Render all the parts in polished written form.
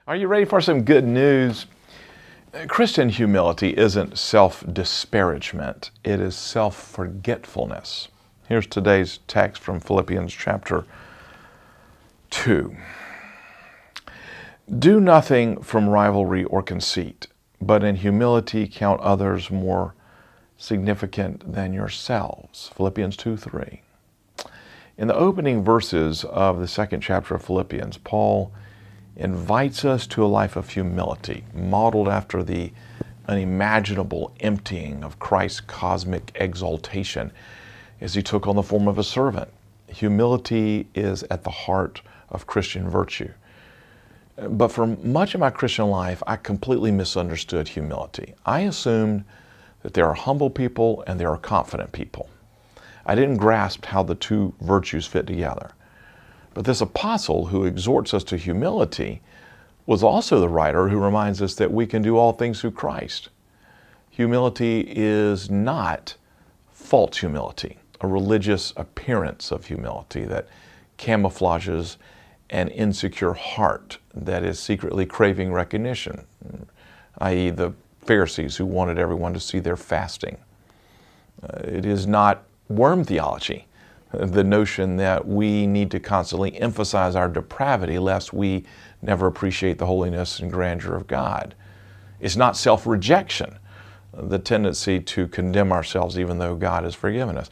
Are you ready for some good news? Christian humility isn't self-disparagement. It is self-forgetfulness. Here's today's text from Philippians chapter 2. Do nothing from rivalry or conceit, but in humility count others more significant than yourselves. Philippians 2:3. In the opening verses of the second chapter of Philippians, Paul invites us to a life of humility, modeled after the unimaginable emptying of Christ's cosmic exaltation as he took on the form of a servant. Humility is at the heart of Christian virtue. But for much of my Christian life, I completely misunderstood humility. I assumed that there are humble people and there are confident people. I didn't grasp how the two virtues fit together. But this apostle who exhorts us to humility was also the writer who reminds us that we can do all things through Christ. Humility is not false humility, a religious appearance of humility that camouflages an insecure heart that is secretly craving recognition, i.e. the Pharisees who wanted everyone to see their fasting. It is not worm theology, the notion that we need to constantly emphasize our depravity lest we never appreciate the holiness and grandeur of God. It's not self-rejection, the tendency to condemn ourselves even though God has forgiven us.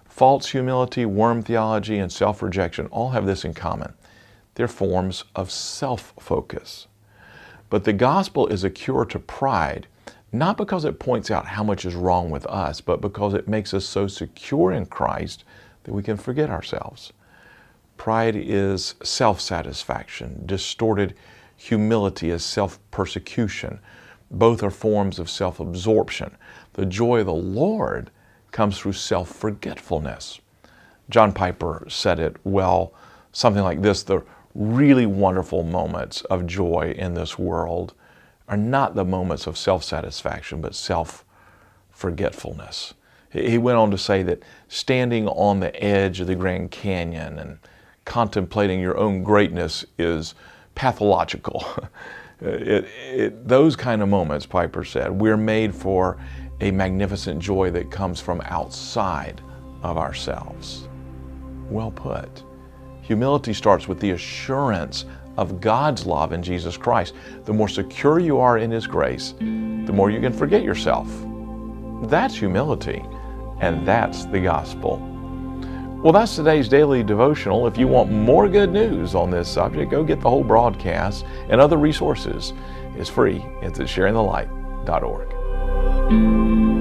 False humility, worm theology, and self-rejection all have this in common. They're forms of self-focus. But the gospel is a cure to pride, not because it points out how much is wrong with us, but because it makes us so secure in Christ that we can forget ourselves. Pride is self-satisfaction. Distorted humility is self-persecution. Both are forms of self-absorption. The joy of the Lord comes through self-forgetfulness. John Piper said it well, something like this: the really wonderful moments of joy in this world are not the moments of self-satisfaction, but self-forgetfulness. He went on to say that standing on the edge of the Grand Canyon and contemplating your own greatness is pathological. Those kind of moments, Piper said, we're made for a magnificent joy that comes from outside of ourselves. Well put. Humility starts with the assurance of God's love in Jesus Christ. The more secure you are in His grace, the more you can forget yourself. That's humility, and that's the gospel. Well, that's today's daily devotional. If you want more good news on this subject, go get the whole broadcast and other resources. It's free. It's at sharingthelight.org.